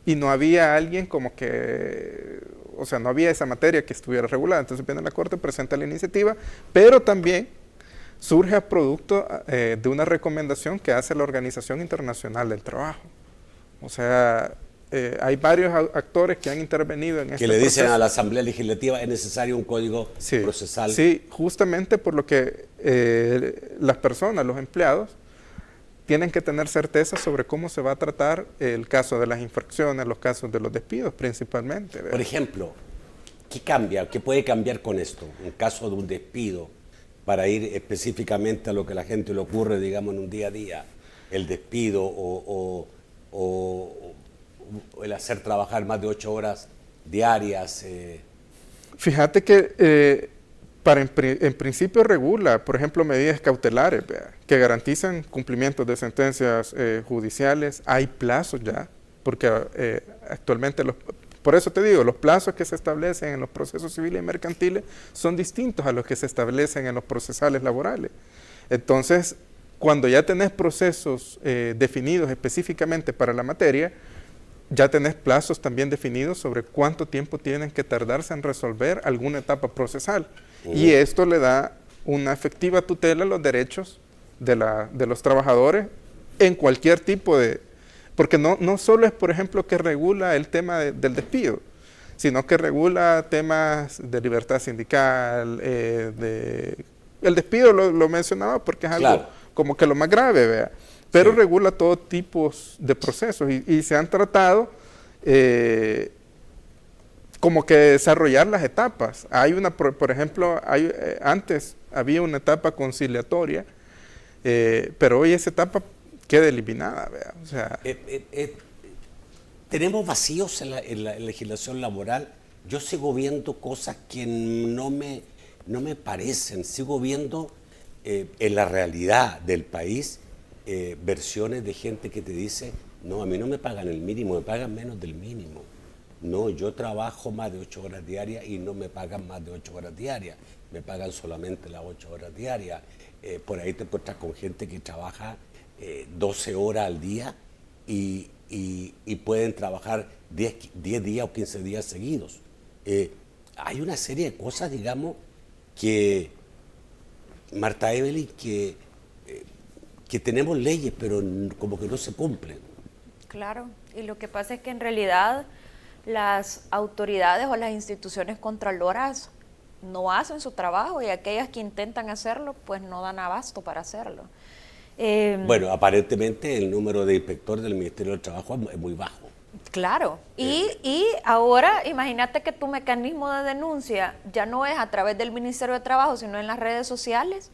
C: y no había alguien como que, o sea, no había esa materia que estuviera regulada. Entonces viene la Corte, presenta la iniciativa, pero también surge a producto de una recomendación que hace la Organización Internacional del Trabajo. O sea, hay varios actores que han intervenido en este proceso. Que le
A: dicen a la Asamblea Legislativa es necesario un código procesal.
C: Sí, justamente por lo que las personas, los empleados, tienen que tener certeza sobre cómo se va a tratar el caso de las infracciones, los casos de los despidos principalmente. ¿Verdad?
A: Por ejemplo, ¿qué cambia? ¿Qué puede cambiar con esto? En caso de un despido, para ir específicamente a lo que a la gente le ocurre, digamos, en un día a día, el despido o el hacer trabajar más de 8 horas diarias.
C: Fíjate que en principio regula, por ejemplo, medidas cautelares, ¿vea?, que garantizan cumplimiento de sentencias judiciales. Hay plazos ya, porque actualmente, por eso te digo, los plazos que se establecen en los procesos civiles y mercantiles son distintos a los que se establecen en los procesales laborales. Entonces, cuando ya tenés procesos definidos específicamente para la materia, ya tenés plazos también definidos sobre cuánto tiempo tienen que tardarse en resolver alguna etapa procesal. Y esto le da una efectiva tutela a los derechos de los trabajadores en cualquier tipo de... Porque no solo es, por ejemplo, que regula el tema del despido, sino que regula temas de libertad sindical, el despido lo mencionaba porque es algo como que lo más grave, vea. Pero regula todo tipo de procesos y se han tratado como que desarrollar las etapas. Hay una, por ejemplo, antes había una etapa conciliatoria, pero hoy esa etapa queda eliminada, vea. O sea,
A: tenemos vacíos en la legislación laboral. Yo sigo viendo cosas que no me parecen. Sigo viendo en la realidad del país versiones de gente que te dice, no, a mí no me pagan el mínimo, me pagan menos del mínimo. No, yo trabajo más de 8 horas diarias y no me pagan más de 8 horas diarias, me pagan solamente las 8 horas diarias. Por ahí te encuentras con gente que trabaja 12 horas al día y pueden trabajar 10 días o 15 días seguidos. Hay una serie de cosas, digamos, que, Marta Evelyn, que tenemos leyes, pero como que no se cumplen.
B: Claro, y lo que pasa es que en realidad las autoridades o las instituciones controloras no hacen su trabajo y aquellas que intentan hacerlo, pues no dan abasto para hacerlo.
A: Bueno, aparentemente el número de inspectores del Ministerio del Trabajo es muy bajo.
B: Claro, y ahora imagínate que tu mecanismo de denuncia ya no es a través del Ministerio de Trabajo, sino en las redes sociales,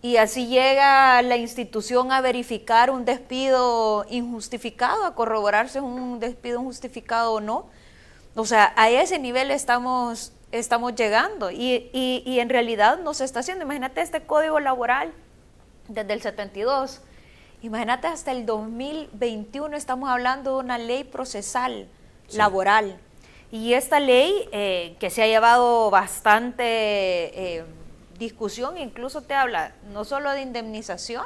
B: y así llega la institución a verificar un despido injustificado, a corroborar si es un despido injustificado o no. O sea, a ese nivel estamos llegando y en realidad no se está haciendo. Imagínate este código laboral desde el 72. Imagínate hasta el 2021 estamos hablando de una ley procesal laboral. Y esta ley que se ha llevado bastante discusión, incluso te habla no solo de indemnización,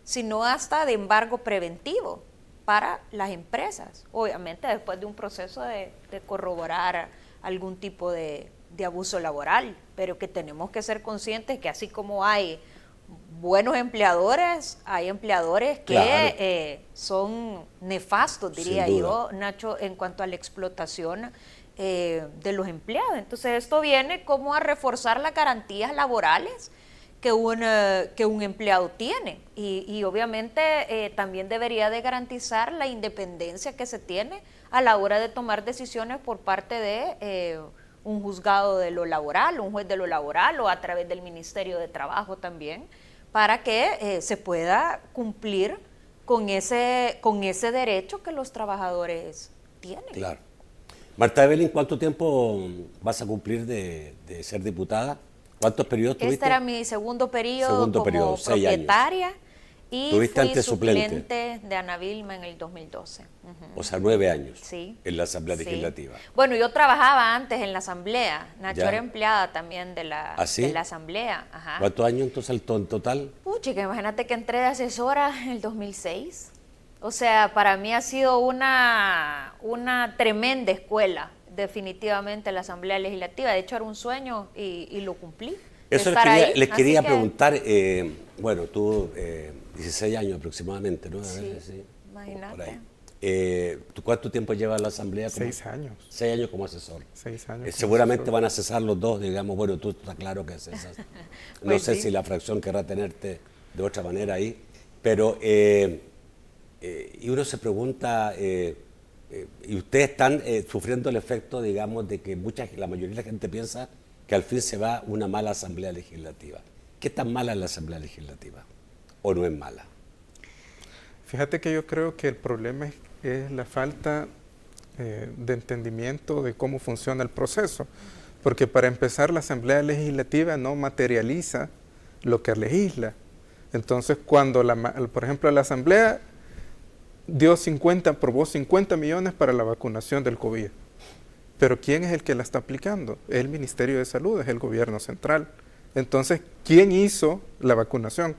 B: sino hasta de embargo preventivo para las empresas, obviamente después de un proceso de corroborar algún tipo de abuso laboral, pero que tenemos que ser conscientes que así como hay buenos empleadores, hay empleadores que son nefastos, diría yo, Nacho, en cuanto a la explotación de los empleados. Entonces esto viene como a reforzar las garantías laborales que un empleado tiene y obviamente también debería de garantizar la independencia que se tiene a la hora de tomar decisiones por parte de un juzgado de lo laboral, un juez de lo laboral o a través del Ministerio de Trabajo también, para que se pueda cumplir con ese derecho que los trabajadores tienen.
A: Claro. Marta Evelyn, ¿cuánto tiempo vas a cumplir de ser diputada? ¿Cuántos periodos tuviste?
B: Este era mi segundo periodo como
A: 6
B: propietaria
A: años.
B: Y
A: ¿Tuviste
B: fui
A: antes
B: suplente de Ana Vilma en el 2012.
A: O sea, 9 años
B: Sí.
A: en la Asamblea Legislativa.
B: Bueno, yo trabajaba antes en la Asamblea. Nacho
A: Ya.
B: era empleada también de la
A: ¿Sí?
B: Asamblea. Ajá.
A: ¿Cuántos años entonces en total?
B: Chica, imagínate que entré de asesora en el 2006. O sea, para mí ha sido una tremenda escuela, definitivamente, la Asamblea Legislativa. De hecho, era un sueño y lo cumplí.
A: Eso les quería preguntar. Bueno, tú 16 años aproximadamente, ¿no?
B: Sí, imagínate.
A: Por ahí. ¿Tú cuánto tiempo llevas en la Asamblea?
C: 6 años.
A: 6 años como asesor.
C: 6 años.
A: Seguramente van a cesar los dos, digamos. Bueno, tú está claro que cesas. No
B: Pues
A: sé
B: sí.
A: si la fracción querrá tenerte de otra manera ahí. Pero, y uno se pregunta, y ustedes están sufriendo el efecto, digamos, de que la mayoría de la gente piensa que al fin se va una mala asamblea legislativa. ¿Qué tan mala es la asamblea legislativa? ¿O no es mala?
C: Fíjate que yo creo que el problema es la falta de entendimiento de cómo funciona el proceso. Porque para empezar, la asamblea legislativa no materializa lo que legisla. Entonces, cuando, por ejemplo, la asamblea aprobó 50 millones para la vacunación del COVID. Pero ¿quién es el que la está aplicando? Es el Ministerio de Salud, es el gobierno central. Entonces, ¿quién hizo la vacunación?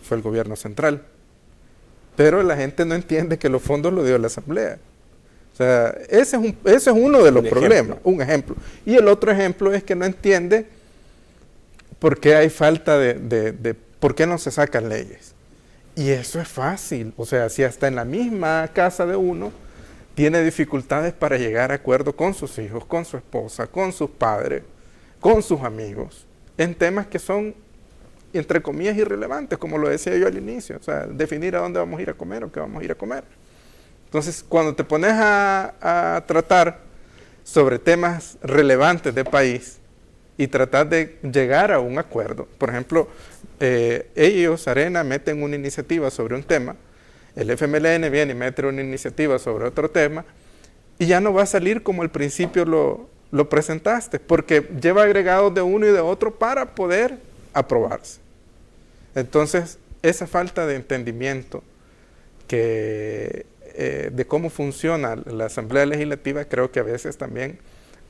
C: Fue el gobierno central. Pero la gente no entiende que los fondos los dio la asamblea. O sea, ese es uno de los problemas, un ejemplo. Y el otro ejemplo es que no entiende por qué hay falta por qué no se sacan leyes. Y eso es fácil. O sea, si hasta en la misma casa de uno tiene dificultades para llegar a acuerdo con sus hijos, con su esposa, con sus padres, con sus amigos, en temas que son, entre comillas, irrelevantes, como lo decía yo al inicio. O sea, definir a dónde vamos a ir a comer o qué vamos a ir a comer. Entonces, cuando te pones a tratar sobre temas relevantes del país y tratar de llegar a un acuerdo, por ejemplo, ellos, Arena, meten una iniciativa sobre un tema, el FMLN viene y mete una iniciativa sobre otro tema, y ya no va a salir como al principio lo presentaste, porque lleva agregados de uno y de otro para poder aprobarse. Entonces, esa falta de entendimiento de cómo funciona la Asamblea Legislativa, creo que a veces también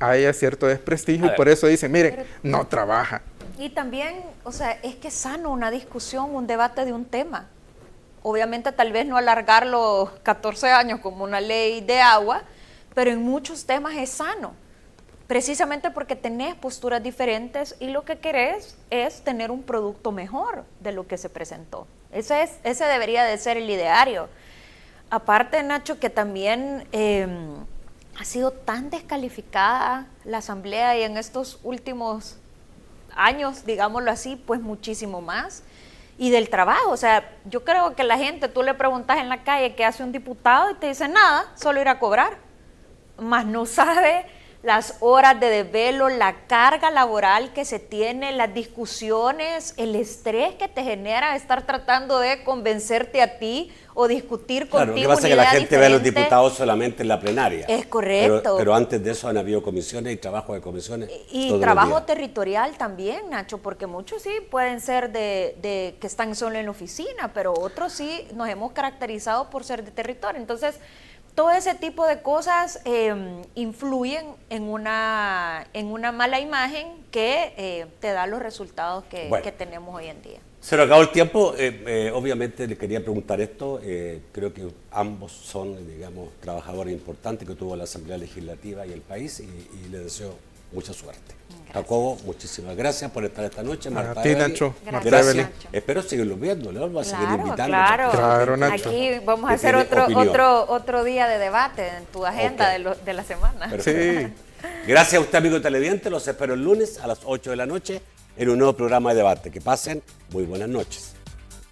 C: haya cierto desprestigio, y por eso dicen, miren, no trabaja.
B: Y también, o sea, es que es sano una discusión, un debate de un tema. Obviamente tal vez no alargarlo 14 años como una ley de agua, pero en muchos temas es sano. Precisamente porque tenés posturas diferentes y lo que querés es tener un producto mejor de lo que se presentó. Ese debería de ser el ideario. Aparte, Nacho, que también ha sido tan descalificada la asamblea y en estos últimos años, digámoslo así, pues muchísimo más. Y del trabajo, o sea, yo creo que la gente, tú le preguntas en la calle qué hace un diputado y te dice nada, solo ir a cobrar. Más no sabe las horas de desvelo, la carga laboral que se tiene, las discusiones, el estrés que te genera estar tratando de convencerte a ti o discutir contigo.
A: Claro, lo que pasa es que la gente ve a los diputados solamente en la plenaria.
B: Es correcto.
A: Pero antes de eso han habido comisiones y trabajo de comisiones.
B: Y trabajo territorial también, Nacho, porque muchos sí pueden ser de que están solo en la oficina, pero otros sí nos hemos caracterizado por ser de territorio. Entonces, todo ese tipo de cosas influyen en una mala imagen que te da los resultados que tenemos hoy en día.
A: Se nos acabó el tiempo. Obviamente le quería preguntar esto. Creo que ambos son, digamos, trabajadores importantes que tuvo la Asamblea Legislativa y el país, y les deseo mucha suerte. Jacobo, muchísimas gracias por estar esta noche.
C: Marta, a ti, Nacho.
A: Gracias. Nacho. Espero seguirlo viendo, le vamos a seguir invitando.
B: Claro,
C: Nacho.
B: Aquí vamos a hacer otro día de debate en tu agenda de la semana.
C: Sí.
A: Gracias a usted, amigo televidente. Los espero el lunes a las 8 de la noche en un nuevo programa de debate. Que pasen muy buenas noches.